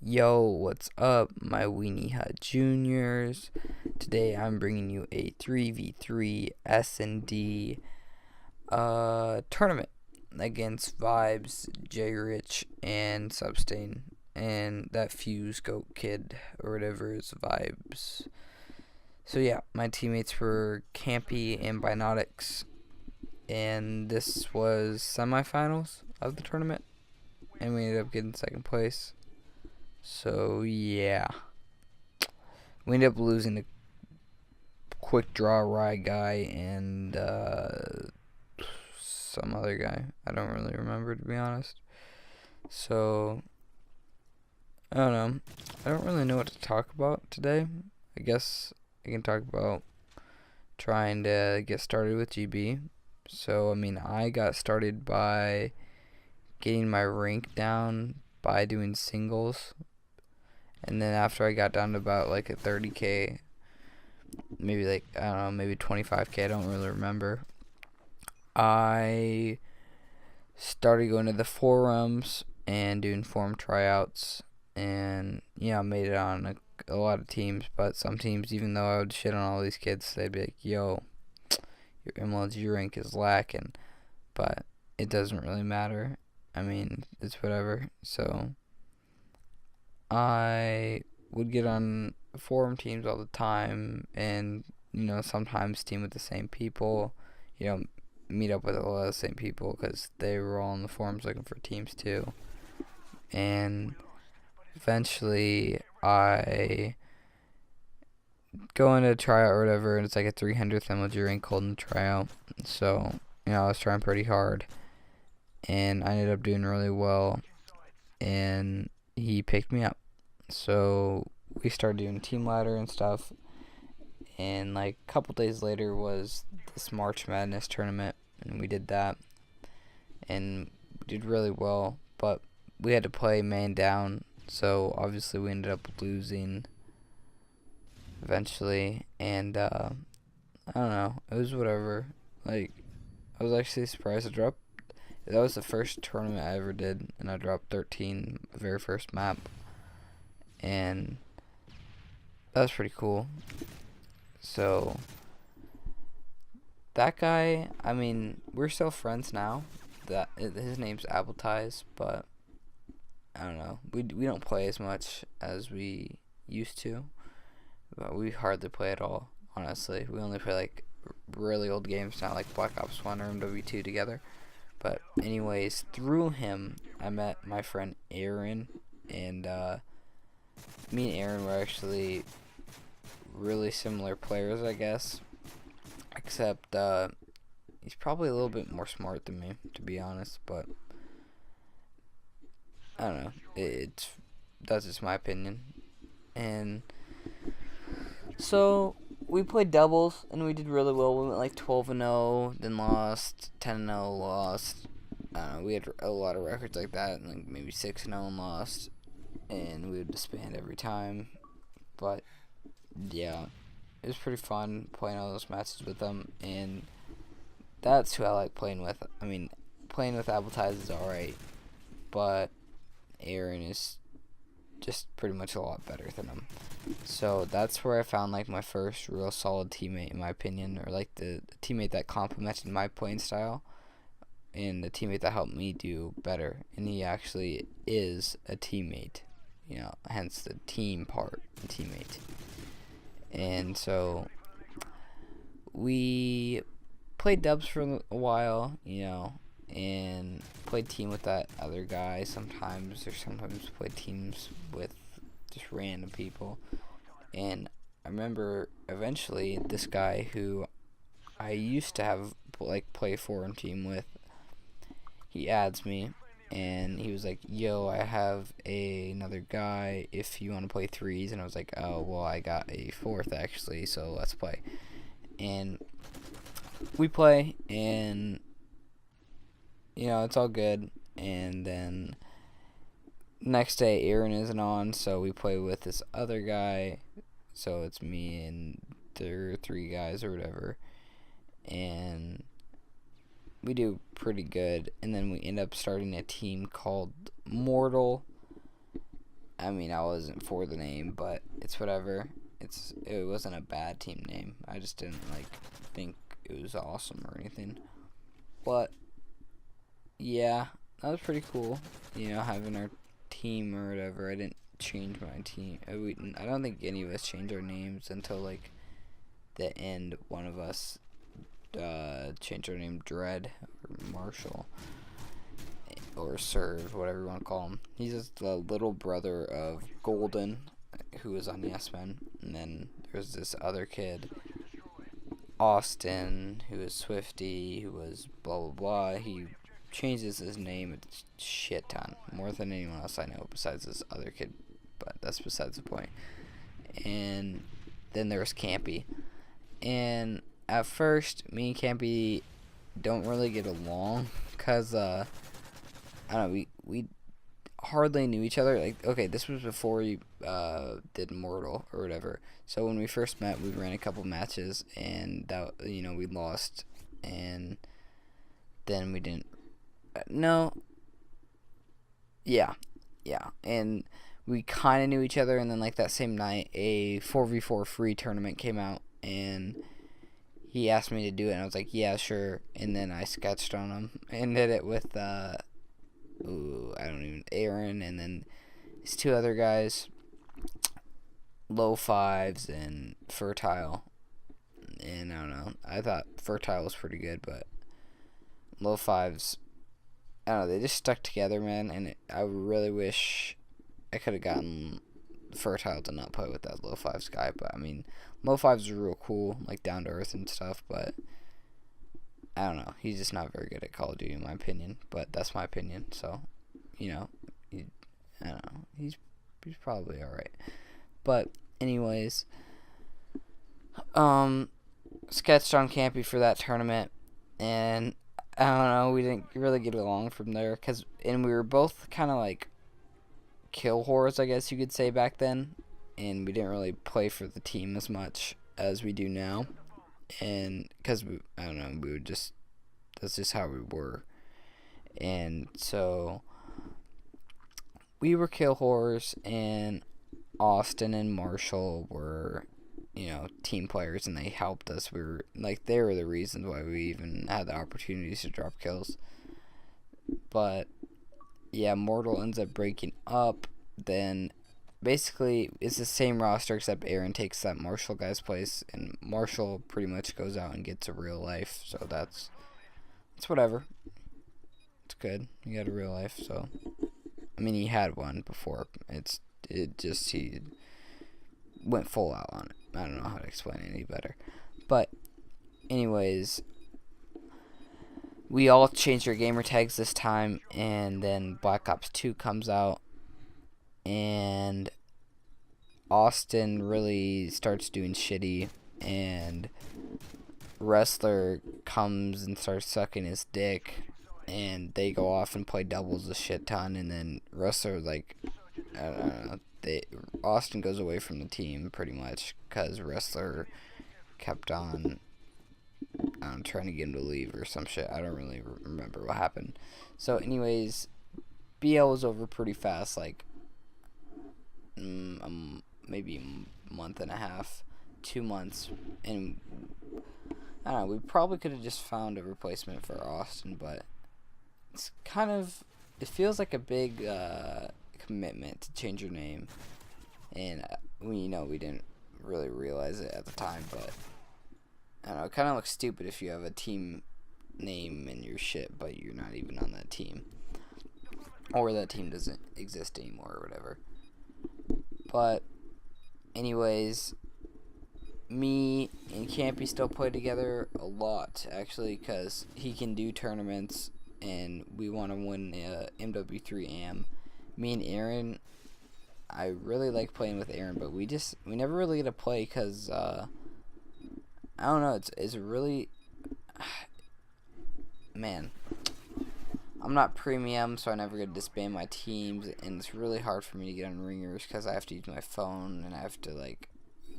Yo, what's up, my Weenie Hut Juniors? Today I'm bringing you a 3v3 S&D tournament against Vibeez, JRich, and SubStain, and that Fuse Goat Kid or whatever is Vibeez. So yeah, my teammates were Campy and Binotics, and this was semifinals of the tournament, and we ended up getting second place. So yeah, we ended up losing a quick draw rye guy and some other guy. I don't really remember, to be honest. So I don't know. I don't really know what to talk about today. I guess I can talk about trying to get started with GB. So I mean, I got started by getting my rank down by doing singles. And then after I got down to about like a 30k, maybe like, I don't know, maybe 25k, I don't really remember, I started going to the forums and doing forum tryouts. And yeah, I made it on a lot of teams, but some teams, even though I would shit on all these kids, they'd be like, yo, your MLG rank is lacking. But it doesn't really matter. I mean, it's whatever. So I would get on forum teams all the time, and sometimes team with the same people, meet up with a lot of the same people because they were all on the forums looking for teams too. And eventually I go into a tryout or whatever, and it's like a 300th MLG rank holding the tryout. So I was trying pretty hard, and I ended up doing really well, and he picked me up. So we started doing team ladder and stuff, and like a couple days later was this March Madness tournament, and we did that, and we did really well, but we had to play man down, so obviously we ended up losing eventually. And I don't know, it was whatever. Like, I was actually surprised. That was the first tournament I ever did, and I dropped 13 the very first map, and that was pretty cool. So that guy, I mean, we're still friends now. His name's Apple Ties, but I don't know. We don't play as much as we used to, but we hardly play at all. Honestly, we only play like really old games, not like Black Ops 1 or MW2 together. But anyways, through him, I met my friend Aaron, and me and Aaron were actually really similar players, I guess. Except he's probably a little bit more smart than me, to be honest. But I don't know. That's just my opinion. And so we played doubles, and we did really well. We went like 12-0, then lost, 10-0, lost. We had a lot of records like that, and like maybe 6-0 and lost, and we would disband every time. But yeah, it was pretty fun playing all those matches with them, and that's who I like playing with. I mean, playing with Apple Ties is alright, but Aaron is just pretty much a lot better than him. So that's where I found like my first real solid teammate, in my opinion, or like the teammate that complemented my playing style, and the teammate that helped me do better. And he actually is a teammate, hence the team part, the teammate. And so we played dubs for a while, and played team with that other guy sometimes, or sometimes played teams with just random people. And I remember eventually this guy who I used to have like play a forum team with, he adds me, and he was like, yo, I have another guy if you want to play threes. And I was like, oh, well, I got a fourth actually, so let's play. And we play, and it's all good. And then next day Aaron isn't on, so we play with this other guy. So it's me and there are 3 guys or whatever, and we do pretty good. And then we end up starting a team called Mortal. I mean, I wasn't for the name, but it's whatever. It wasn't a bad team name. I just didn't like think it was awesome or anything. But yeah, that was pretty cool. You know, having our team or whatever. I didn't change my team. I don't think any of us changed our names until like the end. One of us changed our name Dread or Marshall or Serve, whatever you want to call him. He's just the little brother of Golden, who was on Yes Men, and then there's this other kid, Austin, who is Swifty, who was blah blah blah. He changes his name a shit ton, more than anyone else I know besides this other kid, but that's besides the point. And then there's Campy, and at first me and Campy don't really get along, cause I don't know, we hardly knew each other. Like, okay, this was before we did Mortal or whatever. So when we first met, we ran a couple matches, and that, you know, we lost, and then we didn't. No. Yeah, and we kind of knew each other, and then like that same night, a 4v4 free tournament came out, and he asked me to do it, and I was like, yeah, sure. And then I sketched on him and did it with Aaron, and then these two other guys, Low Fives and Fertile. And I don't know, I thought Fertile was pretty good, but Low Fives, I don't know, they just stuck together, man. And I really wish I could have gotten Fertile to not play with that Low Fives guy. But I mean, Low Fives is real cool, like down to earth and stuff, but I don't know, he's just not very good at Call of Duty in my opinion. But that's my opinion, so, you know, I don't know, he's probably alright. But anyways, sketched on Campy for that tournament, and I don't know, we didn't really get along from there, and we were both kind of like kill whores, I guess you could say, back then, and we didn't really play for the team as much as we do now, and because I don't know, we would just, that's just how we were. And so we were kill whores, and Austin and Marshall were, you know, team players, and they helped us. We were like, they were the reasons why we even had the opportunities to drop kills. But yeah, Mortal ends up breaking up. Then basically it's the same roster, except Aaron takes that Marshall guy's place, and Marshall pretty much goes out and gets a real life. So that's whatever. It's good. He got a real life. So I mean, he had one before. He went full out on it. I don't know how to explain it any better. But anyways, we all changed our gamer tags this time, and then Black Ops 2 comes out, and Austin really starts doing shitty, and Wrestler comes and starts sucking his dick, and they go off and play doubles a shit ton, and then Wrestler, like, I don't know, Austin goes away from the team pretty much because Wrestler kept on trying to get him to leave or some shit. I don't really remember what happened. So anyways, BL was over pretty fast, like maybe a month and a half, 2 months, and I don't know, we probably could have just found a replacement for Austin, but it's kind of, it feels like a big commitment to change your name, and we didn't really realize it at the time, but I don't know, it kind of looks stupid if you have a team name in your shit, but you're not even on that team, or that team doesn't exist anymore or whatever. But anyways, me and Campy still play together a lot, actually, because he can do tournaments, and we want to win MW3 AM. Me and Aaron, I really like playing with Aaron, but we never really get to play because I don't know, it's really, man, I'm not premium, so I never get to disband my teams, and it's really hard for me to get on ringers because I have to use my phone, and I have to like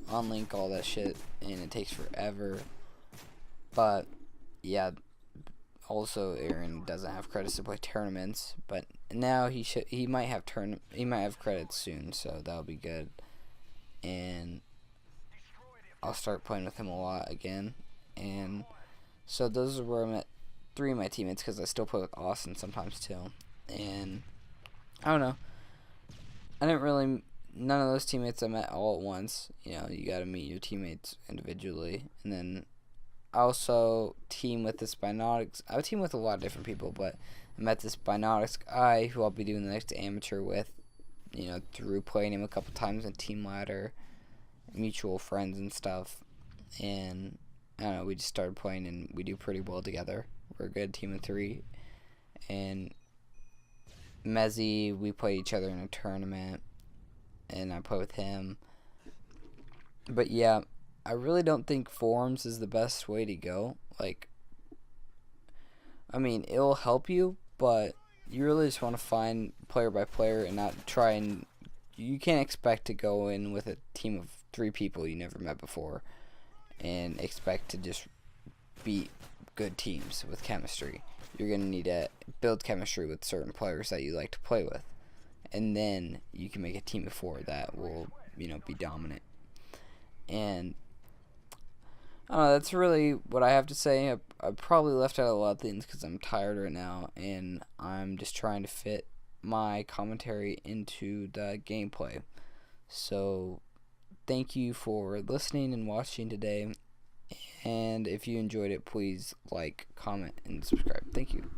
unlink all that shit, and it takes forever. But yeah, also Aaron doesn't have credits to play tournaments, but now he might have credits soon, so that'll be good. And I'll start playing with him a lot again. And so those are where I met 3 of my teammates, because I still play with Austin sometimes too. And I don't know. None of those teammates I met all at once. You know, you got to meet your teammates individually. And then I also team with this Binotics. I team with a lot of different people, but I met this Binotics guy who I'll be doing the next amateur with, you know, through playing him a couple times in Team Ladder, mutual friends and stuff. And I don't know, we just started playing and we do pretty well together. We're a good team of 3. And Mezzy, we play each other in a tournament, and I play with him. But yeah, I really don't think forums is the best way to go. Like, I mean, it'll help you, but you really just want to find player by player and not try and... You can't expect to go in with a team of 3 people you never met before and expect to just beat good teams with chemistry. You're going to need to build chemistry with certain players that you like to play with. And then you can make a team of 4 that will, you know, be dominant. And I don't know, that's really what I have to say. I probably left out a lot of things because I'm tired right now, and I'm just trying to fit my commentary into the gameplay. So thank you for listening and watching today. And if you enjoyed it, please like, comment, and subscribe. Thank you.